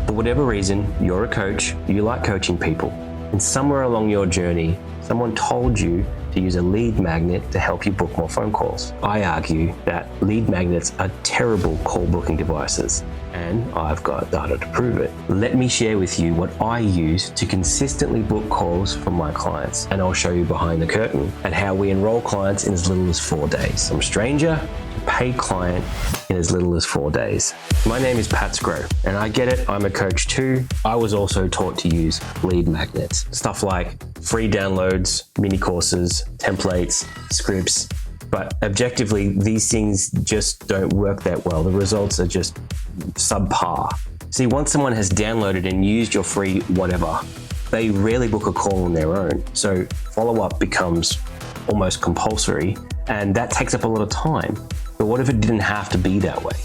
For whatever reason, you're a coach, you like coaching people, and somewhere along your journey, someone told you to use a lead magnet to help you book more phone calls. I argue that lead magnets are terrible call booking devices, and I've got data to prove it. Let me share with you what I use to consistently book calls from my clients, and I'll show you behind the curtain at how we enroll clients in as little as 4 days. From stranger to paid client in as little as 4 days. My name is Pat Scrow, and I get it, I'm a coach too. I was also taught to use lead magnets. Stuff like free downloads, mini courses, templates, scripts, but objectively, these things just don't work that well. The results are just subpar. See, once someone has downloaded and used your free whatever, they rarely book a call on their own. So follow-up becomes almost compulsory, and that takes up a lot of time. But what if it didn't have to be that way?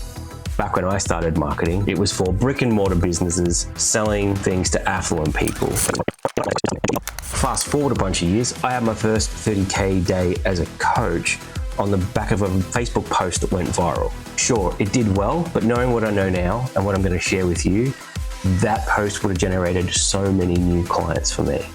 Back when I started marketing, it was for brick and mortar businesses selling things to affluent people. Fast forward a bunch of years, I had my first 30K day as a coach on the back of a Facebook post that went viral. Sure, it did well, but knowing what I know now and what I'm going to share with you, that post would have generated so many new clients for me.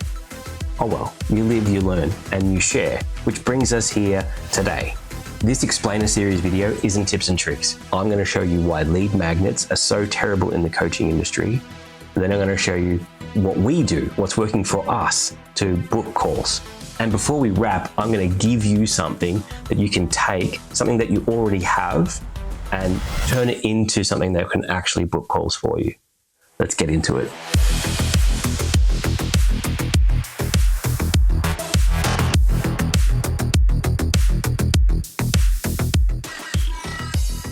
Oh well, you live, you learn, and you share, which brings us here today. This explainer series video isn't tips and tricks. I'm going to show you why lead magnets are so terrible in the coaching industry. And then I'm going to show you what we do, what's working for us to book calls. And before we wrap, I'm going to give you something that you can take, something that you already have, and turn it into something that can actually book calls for you. Let's get into it.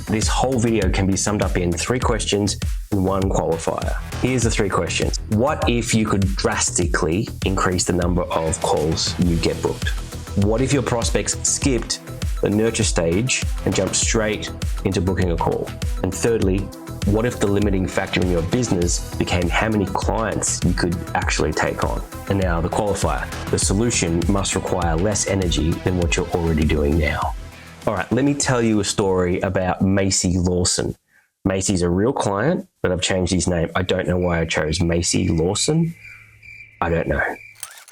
This whole video can be summed up in 3 questions and 1 qualifier. Here's the 3 questions. What if you could drastically increase the number of calls you get booked? What if your prospects skipped the nurture stage and jumped straight into booking a call? And thirdly, what if the limiting factor in your business became how many clients you could actually take on? And now the qualifier. The solution must require less energy than what you're already doing now. All right, let me tell you a story about Macy Lawson. Macy's a real client, but I've changed his name. I don't know why I chose Macy Lawson. I don't know.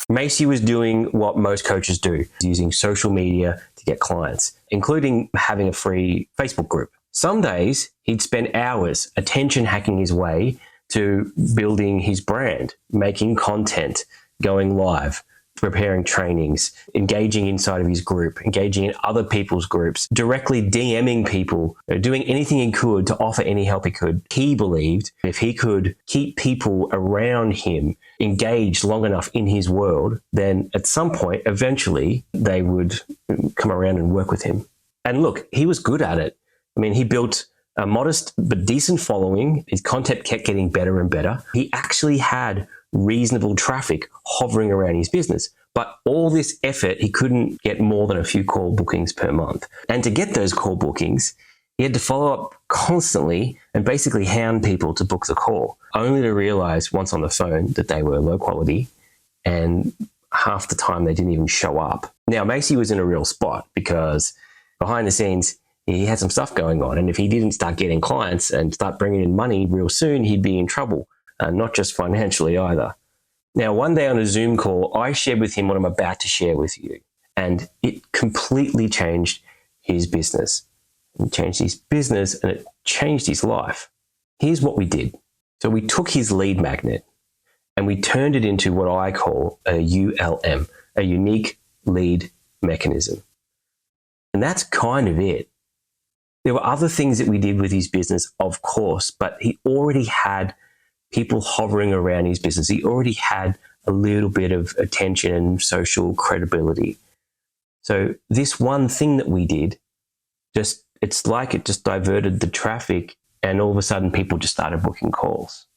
Macy was doing what most coaches do, using social media to get clients, including having a free Facebook group. Some days he'd spend hours attention hacking his way to building his brand, making content, going live, preparing trainings, engaging inside of his group, engaging in other people's groups, directly DMing people, doing anything he could to offer any help he could. He believed if he could keep people around him engaged long enough in his world, then at some point, eventually, they would come around and work with him. And look, he was good at it. I mean, he built a modest but decent following. His content kept getting better and better. He actually had reasonable traffic hovering around his business. But all this effort, he couldn't get more than a few call bookings per month. And to get those call bookings, he had to follow up constantly and basically hound people to book the call, only to realize once on the phone that they were low quality, and half the time they didn't even show up. Now, Macy was in a real spot because behind the scenes, he had some stuff going on. And if he didn't start getting clients and start bringing in money real soon, he'd be in trouble. Not just financially either. Now, one day on a Zoom call, I shared with him what I'm about to share with you, and it completely changed his business. It changed his business and it changed his life. Here's what we did. So we took his lead magnet and we turned it into what I call a ULM, a unique lead mechanism. And that's kind of it. There were other things that we did with his business, of course, but he already had people hovering around his business. He already had a little bit of attention and social credibility. So this one thing that we did, it's like it just diverted the traffic, and all of a sudden people just started booking calls.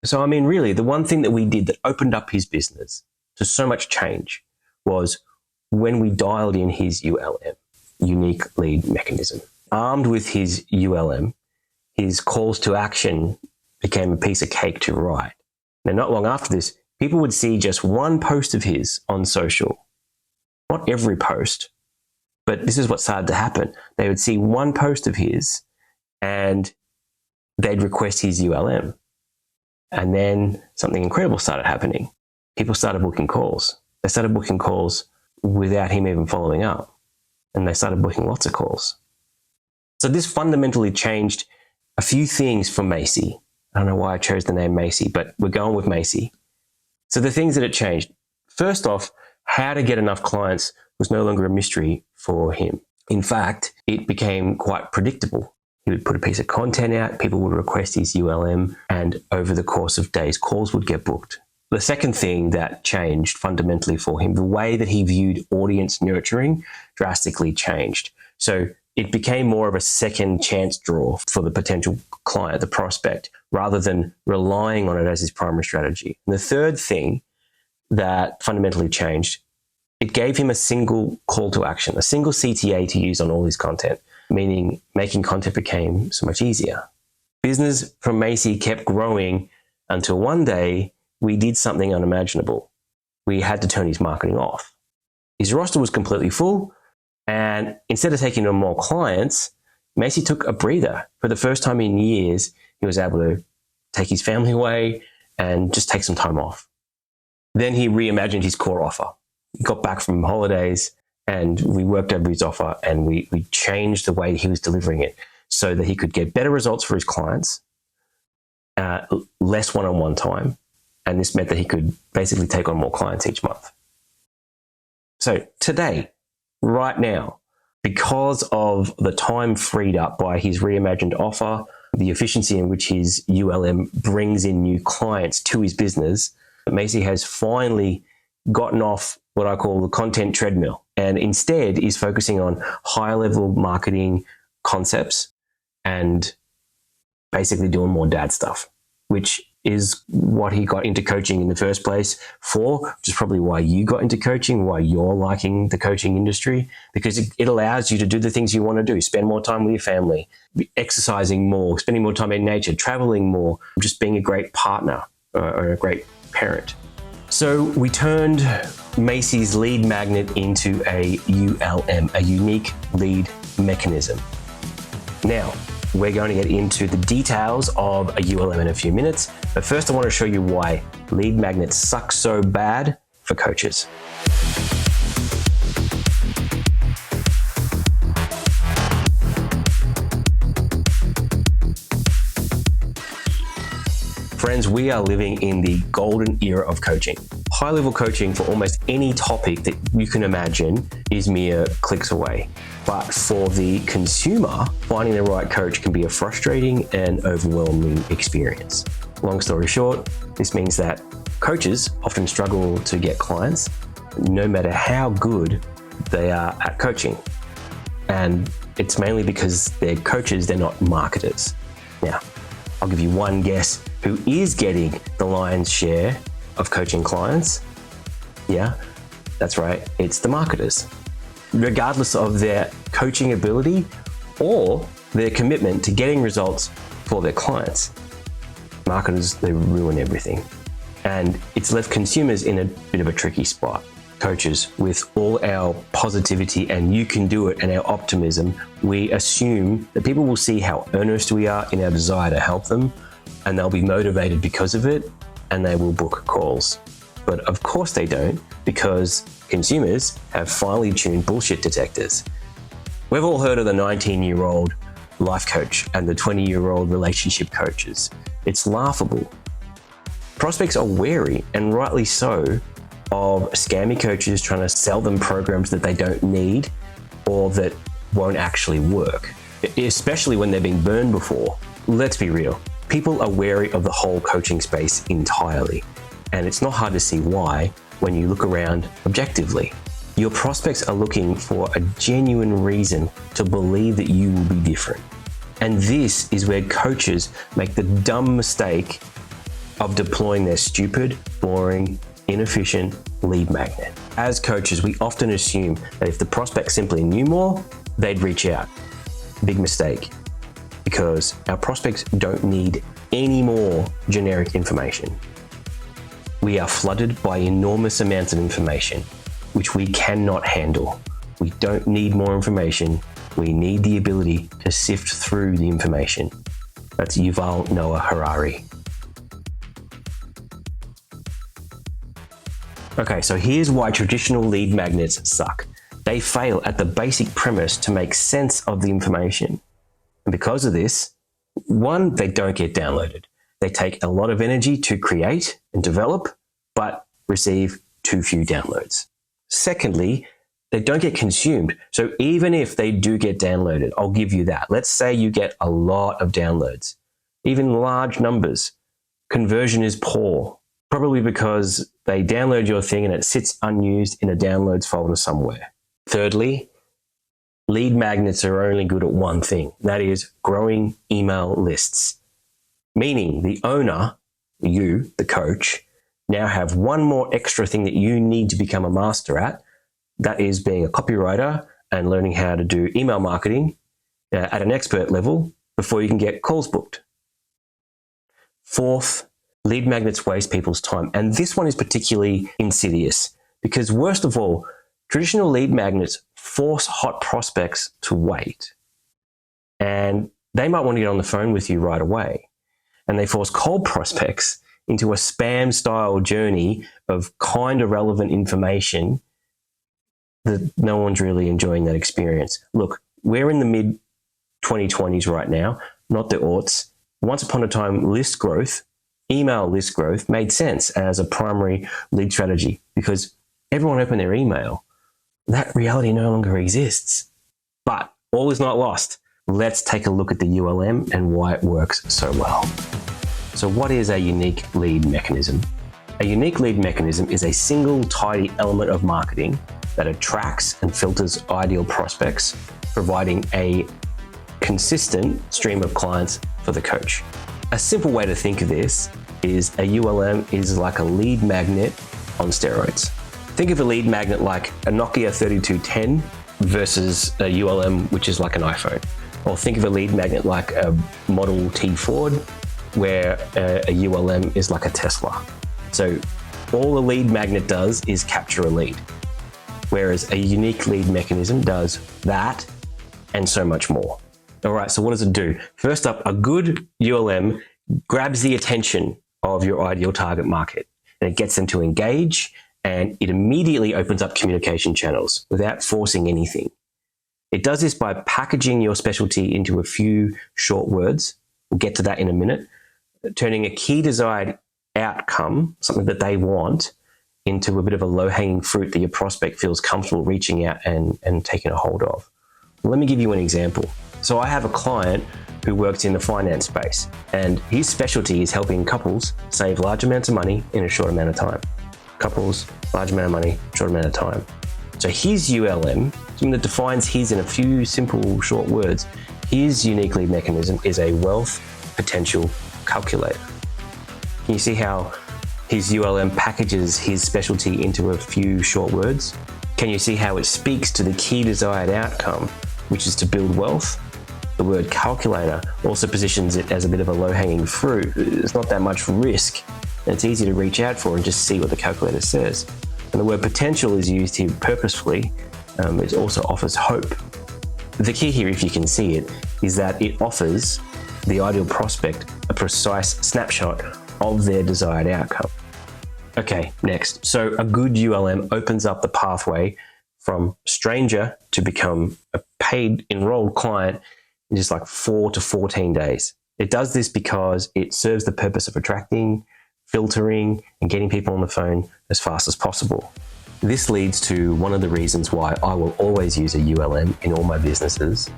So I mean, really, the one thing that we did that opened up his business to so much change was when we dialed in his ULM, unique lead mechanism. Armed with his ULM, his calls to action became a piece of cake to write. Now, not long after this, people would see just one post of his on social. Not every post, but this is what started to happen. They would see one post of his and they'd request his ULM. And then something incredible started happening. People started booking calls. They started booking calls without him even following up. And they started booking lots of calls. So this fundamentally changed a few things for Macy. I don't know why I chose the name Macy, but we're going with Macy. So the things that it changed. First off, how to get enough clients was no longer a mystery for him. In fact, it became quite predictable. He would put a piece of content out, people would request his ULM, and over the course of days, calls would get booked. The second thing that changed fundamentally for him, the way that he viewed audience nurturing drastically changed. So it became more of a second chance draw for the potential client, the prospect, rather than relying on it as his primary strategy. And the third thing that fundamentally changed, it gave him a single call to action, a single CTA to use on all his content, meaning making content became so much easier. Business from Macy kept growing until one day we did something unimaginable. We had to turn his marketing off. His roster was completely full, and instead of taking on more clients, Macy took a breather. For the first time in years, he was able to take his family away and just take some time off. Then he reimagined his core offer. He got back from holidays and we worked over his offer, and we changed the way he was delivering it so that he could get better results for his clients, less one-on-one time. And this meant that he could basically take on more clients each month. So today, right now, because of the time freed up by his reimagined offer, the efficiency in which his ULM brings in new clients to his business, Macy has finally gotten off what I call the content treadmill, and instead is focusing on higher level marketing concepts and basically doing more dad stuff, which is what he got into coaching in the first place for, which is probably why you got into coaching, why you're liking the coaching industry, because it allows you to do the things you want to do, spend more time with your family, exercising more, spending more time in nature, traveling more, just being a great partner or a great parent. So we turned Macy's lead magnet into a ULM, a unique lead mechanism. Now, we're going to get into the details of a ULM in a few minutes, but first I want to show you why lead magnets suck so bad for coaches. Friends, we are living in the golden era of coaching. High-level coaching for almost any topic that you can imagine is mere clicks away. But for the consumer, finding the right coach can be a frustrating and overwhelming experience. Long story short, this means that coaches often struggle to get clients, no matter how good they are at coaching. And it's mainly because they're coaches, they're not marketers. Now, I'll give you one guess who is getting the lion's share of coaching clients. Yeah, that's right, it's the marketers. Regardless of their coaching ability or their commitment to getting results for their clients. Marketers, they ruin everything. And it's left consumers in a bit of a tricky spot. Coaches, with all our positivity and you can do it and our optimism, we assume that people will see how earnest we are in our desire to help them, and they'll be motivated because of it, and they will book calls. But of course they don't, because consumers have finely tuned bullshit detectors. We've all heard of the 19-year-old life coach and the 20-year-old relationship coaches. It's laughable. Prospects are wary, and rightly so, of scammy coaches trying to sell them programs that they don't need or that won't actually work, especially when they've been burned before. Let's be real. People are wary of the whole coaching space entirely, and it's not hard to see why when you look around objectively. Your prospects are looking for a genuine reason to believe that you will be different. And this is where coaches make the dumb mistake of deploying their stupid, boring, inefficient lead magnet. As coaches, we often assume that if the prospect simply knew more, they'd reach out. Big mistake, because our prospects don't need any more generic information. We are flooded by enormous amounts of information, which we cannot handle. We don't need more information. We need the ability to sift through the information. That's Yuval Noah Harari. Okay, so here's why traditional lead magnets suck. They fail at the basic premise to make sense of the information. And because of this, one, they don't get downloaded. They take a lot of energy to create and develop, but receive too few downloads. Secondly, they don't get consumed. So even if they do get downloaded, I'll give you that. Let's say you get a lot of downloads, even large numbers. Conversion is poor, probably because they download your thing and it sits unused in a downloads folder somewhere. Thirdly, lead magnets are only good at one thing, that is growing email lists. Meaning the owner, you, the coach, now have one more extra thing that you need to become a master at. That is being a copywriter and learning how to do email marketing at an expert level before you can get calls booked. Fourth, lead magnets waste people's time. And this one is particularly insidious because worst of all, traditional lead magnets force hot prospects to wait. And they might want to get on the phone with you right away. And they force cold prospects into a spam style journey of kind of relevant information that no one's really enjoying that experience. Look, we're in the mid 2020s right now, not the aughts. Once upon a time, list growth, email list growth made sense as a primary lead strategy because everyone opened their email. That reality no longer exists. But all is not lost. Let's take a look at the ULM and why it works so well. So what is a unique lead mechanism? A unique lead mechanism is a single tidy element of marketing that attracts and filters ideal prospects, providing a consistent stream of clients for the coach. A simple way to think of this is a ULM is like a lead magnet on steroids. Think of a lead magnet like a Nokia 3210 versus a ULM, which is like an iPhone. Or think of a lead magnet like a Model T Ford, where a ULM is like a Tesla. So all a lead magnet does is capture a lead, whereas a unique lead mechanism does that and so much more. All right, so what does it do? First up, a good ULM grabs the attention of your ideal target market and it gets them to engage, and it immediately opens up communication channels without forcing anything. It does this by packaging your specialty into a few short words. We'll get to that in a minute. Turning a key desired outcome, something that they want, into a bit of a low-hanging fruit that your prospect feels comfortable reaching out and taking a hold of. Let me give you an example. So I have a client who works in the finance space, and his specialty is helping couples save large amounts of money in a short amount of time. Couples, large amount of money, short amount of time. So his ULM, something that defines his in a few simple short words, his unique lead mechanism is a wealth potential calculator. Can you see how his ULM packages his specialty into a few short words? Can you see how it speaks to the key desired outcome, which is to build wealth? The word calculator also positions it as a bit of a low-hanging fruit. It's not that much risk, and it's easy to reach out for and just see what the calculator says. And the word potential is used here purposefully. It also offers hope. The key here, if you can see it, is that it offers the ideal prospect a precise snapshot of their desired outcome. Okay, next. So a good ULM opens up the pathway from stranger to become a paid enrolled client in just like 4 to 14 days. It does this because it serves the purpose of attracting, filtering, and getting people on the phone as fast as possible. This leads to one of the reasons why I will always use a ULM in all my businesses.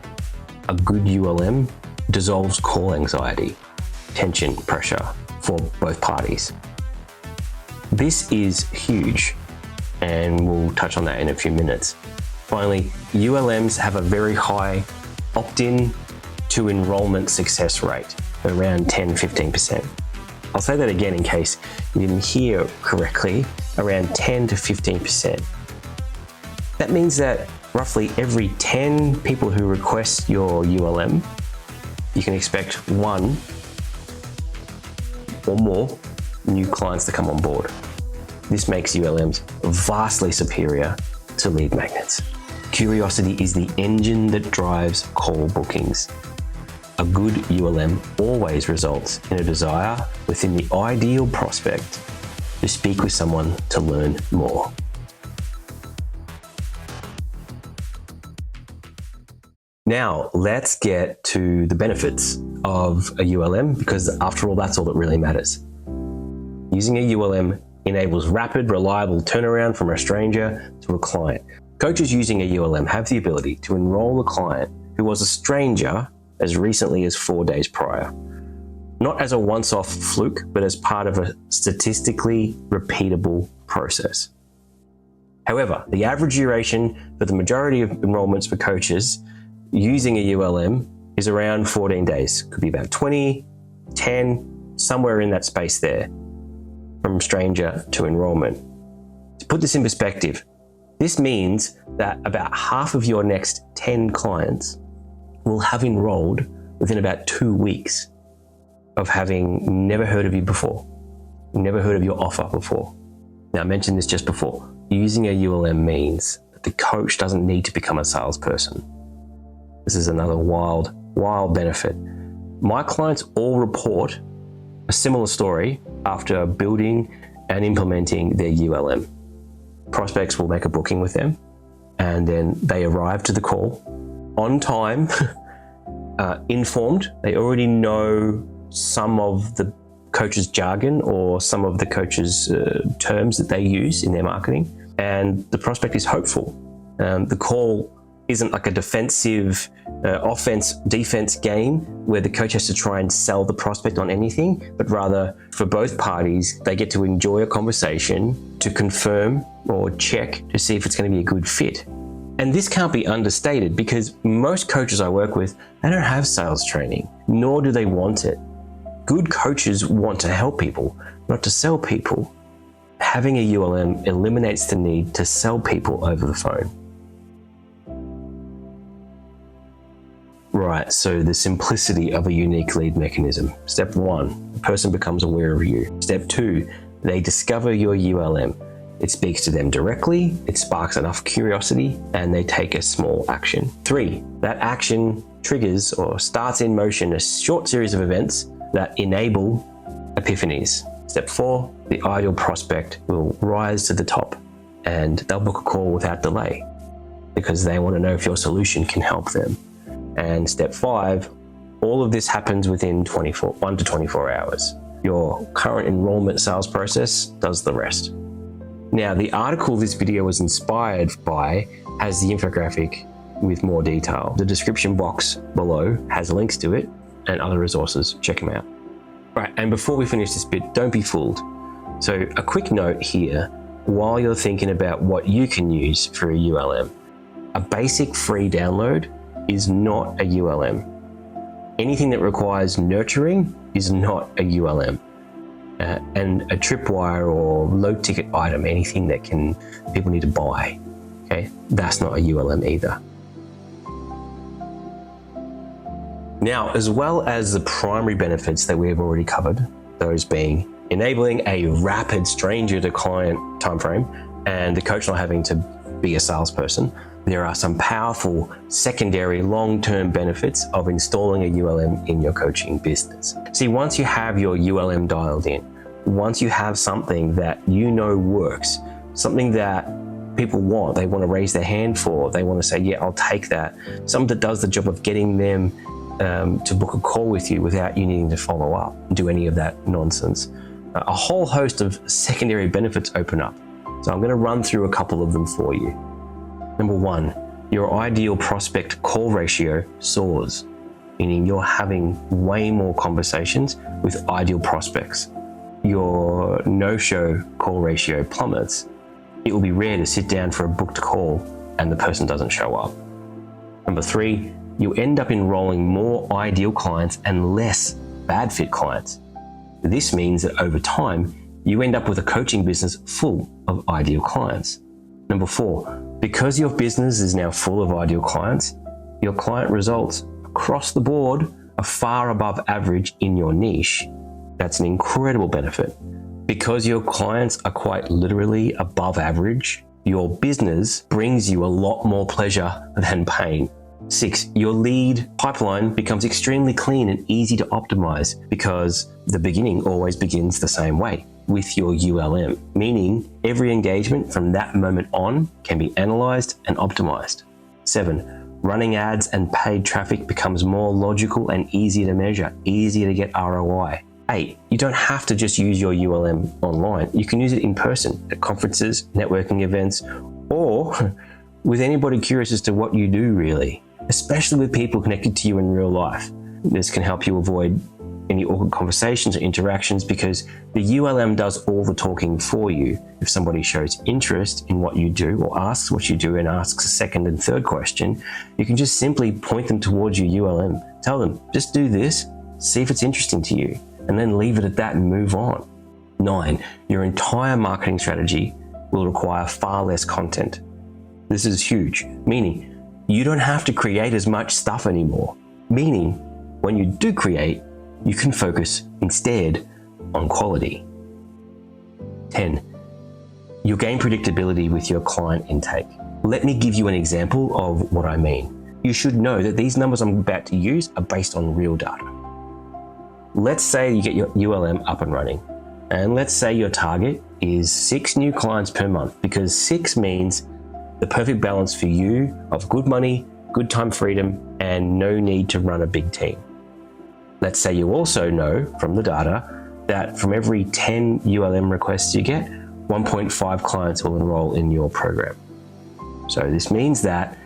A good ULM dissolves call anxiety, tension, pressure for both parties. This is huge, and we'll touch on that in a few minutes. Finally, ULMs have a very high opt-in to enrollment success rate, around 10-15%. I'll say that again in case you didn't hear correctly, around 10 to 15%. That means that roughly every 10 people who request your ULM, you can expect 1 or more new clients to come on board. This makes ULMs vastly superior to lead magnets. Curiosity is the engine that drives call bookings. A good ULM always results in a desire within the ideal prospect to speak with someone to learn more. Now, let's get to the benefits of a ULM, because after all, that's all that really matters. Using a ULM enables rapid, reliable turnaround from a stranger to a client. Coaches using a ULM have the ability to enroll a client who was a stranger as recently as 4 days prior. Not as a once-off fluke, but as part of a statistically repeatable process. However, the average duration for the majority of enrollments for coaches using a ULM is around 14 days. Could be about 20, 10, somewhere in that space there, from stranger to enrollment. To put this in perspective, this means that about half of your next 10 clients will have enrolled within about 2 weeks of having never heard of you before, never heard of your offer before. Now, I mentioned this just before. Using a ULM means that the coach doesn't need to become a salesperson. This is another wild benefit. My clients all report a similar story after building and implementing their ULM. Prospects will make a booking with them, and then they arrive to the call on time, informed. They already know some of the coach's jargon or some of the coach's terms that they use in their marketing, and the prospect is hopeful. The call isn't like a defensive offense-defense game where the coach has to try and sell the prospect on anything, but rather for both parties, they get to enjoy a conversation to confirm or check to see if it's going to be a good fit. And this can't be understated, because most coaches I work with, they don't have sales training, nor do they want it. Good coaches want to help people, not to sell people. Having a ULM eliminates the need to sell people over the phone. Right, so the simplicity of a unique lead mechanism. Step 1, the person becomes aware of you. Step 2, they discover your ULM. It speaks to them directly, it sparks enough curiosity, and they take a small action. 3, that action triggers or starts in motion a short series of events that enable epiphanies. Step 4, the ideal prospect will rise to the top and they'll book a call without delay because they want to know if your solution can help them. And step 5, all of this happens within 1 to 24 hours. Your current enrollment sales process does the rest. Now, the article this video was inspired by has the infographic with more detail. The description box below has links to it and other resources. Check them out. Right, and before we finish this bit, don't be fooled. So a quick note here, while you're thinking about what you can use for a ULM, a basic free download is not a ULM. Anything that requires nurturing is not a ULM. And a tripwire or low ticket item, anything that people need to buy, okay, that's not a ULM either. Now, as well as the primary benefits that we have already covered, those being enabling a rapid stranger to client timeframe and the coach not having to be a salesperson, there are some powerful secondary long-term benefits of installing a ULM in your coaching business. See, once you have your ULM dialed in, once you have something that you know works, something that people want, they want to raise their hand for, they want to say, yeah, I'll take that, something that does the job of getting them to book a call with you without you needing to follow up and do any of that nonsense. A whole host of secondary benefits open up. So I'm going to run through a couple of them for you. Number 1, your ideal prospect call ratio soars, meaning you're having way more conversations with ideal prospects. Your no-show call ratio plummets. It will be rare to sit down for a booked call and the person doesn't show up. Number 3, you end up enrolling more ideal clients and less bad fit clients. This means that over time, you end up with a coaching business full of ideal clients. Number 4, because your business is now full of ideal clients, your client results across the board are far above average in your niche. That's an incredible benefit. Because your clients are quite literally above average, your business brings you a lot more pleasure than pain. 6, your lead pipeline becomes extremely clean and easy to optimize because the beginning always begins the same way, with your ULM, meaning every engagement from that moment on can be analyzed and optimized. 7, running ads and paid traffic becomes more logical and easier to measure, easier to get ROI. 8, you don't have to just use your ULM online. You can use it in person at conferences, networking events, or with anybody curious as to what you do really, especially with people connected to you in real life. This can help you avoid any awkward conversations or interactions because the ULM does all the talking for you. If somebody shows interest in what you do or asks what you do and asks a second and third question, you can just simply point them towards your ULM. Tell them, just do this, see if it's interesting to you, and then leave it at that and move on. 9, your entire marketing strategy will require far less content. This is huge, meaning you don't have to create as much stuff anymore. Meaning, when you do create, you can focus instead on quality. 10, you'll gain predictability with your client intake. Let me give you an example of what I mean. You should know that these numbers I'm about to use are based on real data. Let's say you get your ULM up and running, and let's say your target is 6 new clients per month, because 6 means the perfect balance for you of good money, good time freedom, and no need to run a big team. Let's say you also know from the data that from every 10 ULM requests you get, 1.5 clients will enroll in your program. So this means that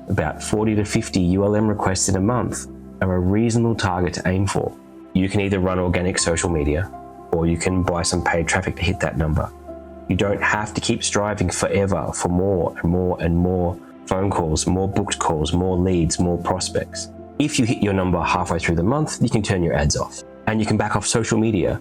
about 40 to 50 ULM requests in a month are a reasonable target to aim for. You can either run organic social media, or you can buy some paid traffic to hit that number. You don't have to keep striving forever for more and more and more phone calls, more booked calls, more leads, more prospects. If you hit your number halfway through the month, you can turn your ads off and you can back off social media.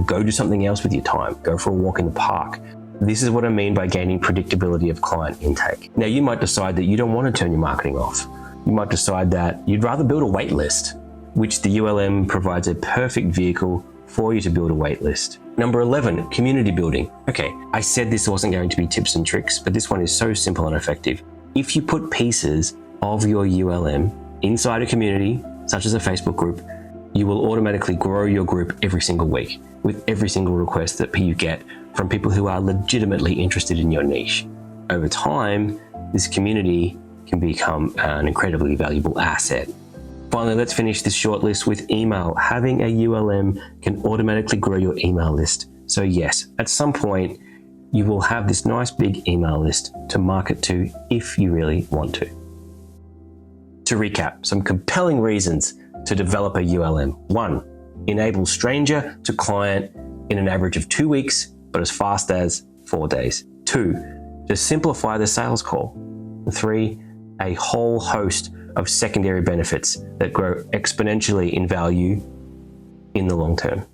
Go do something else with your time. Go for a walk in the park. This is what I mean by gaining predictability of client intake. Now, you might decide that you don't want to turn your marketing off. You might decide that you'd rather build a wait list, which the ULM provides a perfect vehicle for you to build a wait list. Number 11, community building. Okay, I said this wasn't going to be tips and tricks, but this one is so simple and effective. If you put pieces of your ULM inside a community, such as a Facebook group, you will automatically grow your group every single week with every single request that you get from people who are legitimately interested in your niche. Over time, this community can become an incredibly valuable asset. Finally, let's finish this short list with email. Having a ULM can automatically grow your email list. So yes, at some point, you will have this nice big email list to market to if you really want to. To recap, some compelling reasons to develop a ULM. 1, enable stranger to client in an average of 2 weeks, but as fast as 4 days. 2, to simplify the sales call. 3, a whole host of secondary benefits that grow exponentially in value in the long term.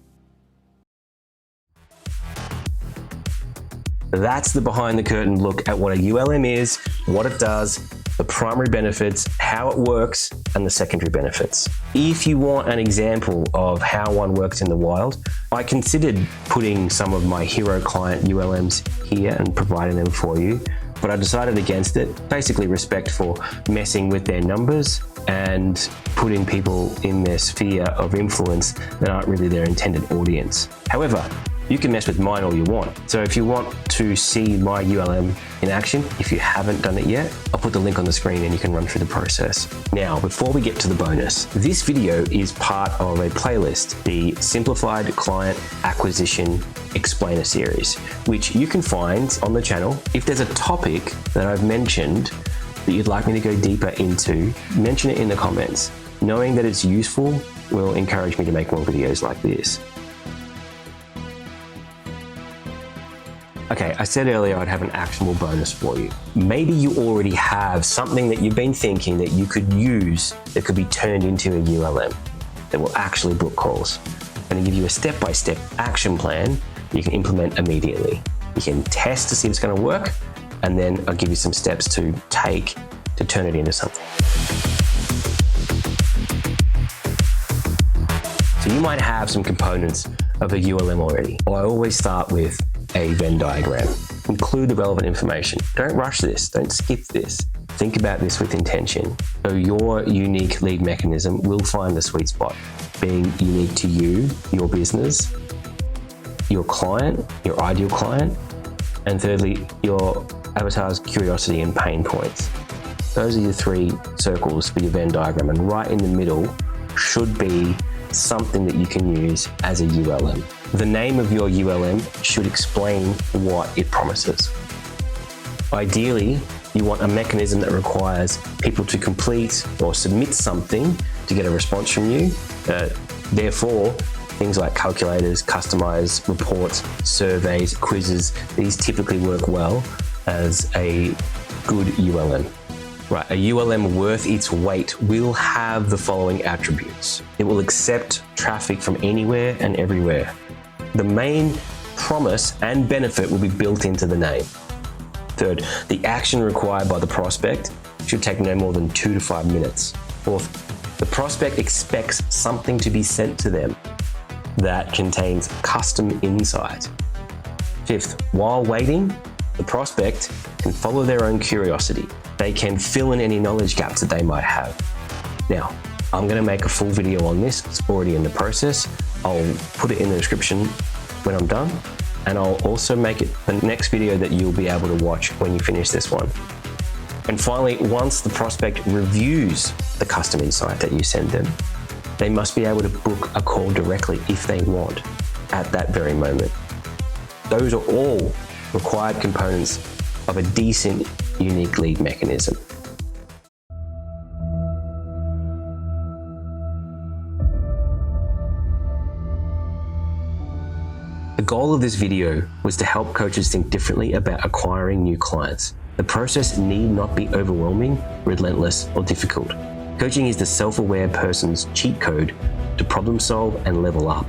That's the behind the curtain look at what a ULM is, what it does, the primary benefits, how it works, and the secondary benefits. If you want an example of how one works in the wild, I considered putting some of my hero client ULMs here and providing them for you, but I decided against it. Basically respect for messing with their numbers and putting people in their sphere of influence that aren't really their intended audience. However, you can mess with mine all you want. So if you want to see my ULM in action, if you haven't done it yet, I'll put the link on the screen and you can run through the process. Now, before we get to the bonus, this video is part of a playlist, the Simplified Client Acquisition Explainer series, which you can find on the channel. If there's a topic that I've mentioned that you'd like me to go deeper into, mention it in the comments. Knowing that it's useful will encourage me to make more videos like this. Okay, I said earlier I'd have an actionable bonus for you. Maybe you already have something that you've been thinking that you could use that could be turned into a ULM that will actually book calls. I'm going to give you a step-by-step action plan you can implement immediately. You can test to see if it's going to work, and then I'll give you some steps to take to turn it into something. So you might have some components of a ULM already. Well, I always start with a Venn diagram. Include the relevant information. Don't rush this, don't skip this. Think about this with intention. So your unique lead mechanism will find the sweet spot, being unique to you, your business, your client, your ideal client, and thirdly, your avatar's curiosity and pain points. Those are your three circles for your Venn diagram, and right in the middle should be something that you can use as a ULM. The name of your ULM should explain what it promises. Ideally, you want a mechanism that requires people to complete or submit something to get a response from you. Therefore, things like calculators, customized reports, surveys, quizzes, these typically work well as a good ULM. Right, a ULM worth its weight will have the following attributes. It will accept traffic from anywhere and everywhere. The main promise and benefit will be built into the name. Third, the action required by the prospect should take no more than 2 to 5 minutes. Fourth, the prospect expects something to be sent to them that contains custom insight. Fifth, while waiting, the prospect can follow their own curiosity. They can fill in any knowledge gaps that they might have. Now, I'm going to make a full video on this. It's already in the process. I'll put it in the description when I'm done, and I'll also make it the next video that you'll be able to watch when you finish this one. And finally, once the prospect reviews the custom insight that you send them, they must be able to book a call directly if they want at that very moment. Those are all required components of a decent, unique lead mechanism. The goal of this video was to help coaches think differently about acquiring new clients. The process need not be overwhelming, relentless, or difficult. Coaching is the self-aware person's cheat code to problem solve and level up.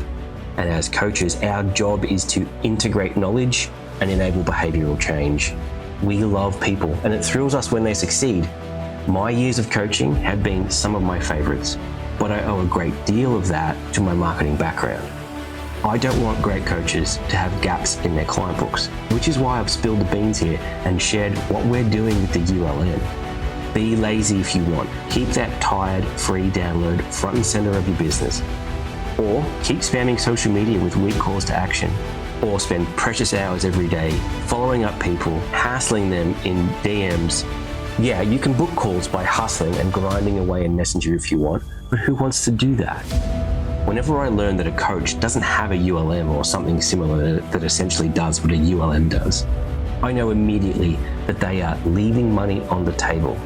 And as coaches, our job is to integrate knowledge and enable behavioral change. We love people, and it thrills us when they succeed. My years of coaching have been some of my favorites, but I owe a great deal of that to my marketing background. I don't want great coaches to have gaps in their client books, which is why I've spilled the beans here and shared what we're doing with the ULM. Be lazy if you want. Keep that tired, free download front and center of your business. Or keep spamming social media with weak calls to action. Or spend precious hours every day following up people, hassling them in DMs. Yeah, you can book calls by hustling and grinding away in Messenger if you want, but who wants to do that? Whenever I learn that a coach doesn't have a ULM or something similar that essentially does what a ULM does, I know immediately that they are leaving money on the table.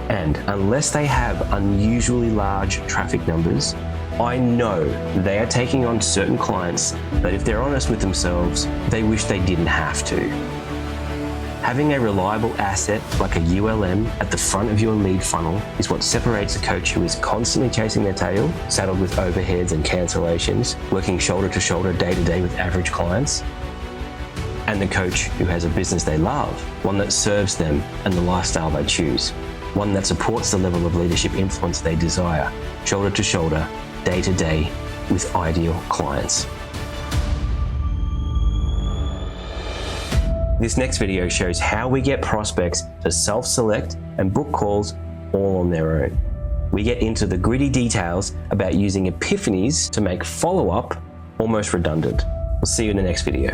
And unless they have unusually large traffic numbers, I know they are taking on certain clients that, if they're honest with themselves, they wish they didn't have to. Having a reliable asset like a ULM at the front of your lead funnel is what separates a coach who is constantly chasing their tail, saddled with overheads and cancellations, working shoulder to shoulder day to day with average clients, and the coach who has a business they love, one that serves them and the lifestyle they choose, one that supports the level of leadership influence they desire, shoulder to shoulder, day to day with ideal clients. This next video shows how we get prospects to self-select and book calls all on their own. We get into the gritty details about using epiphanies to make follow-up almost redundant. We'll see you in the next video.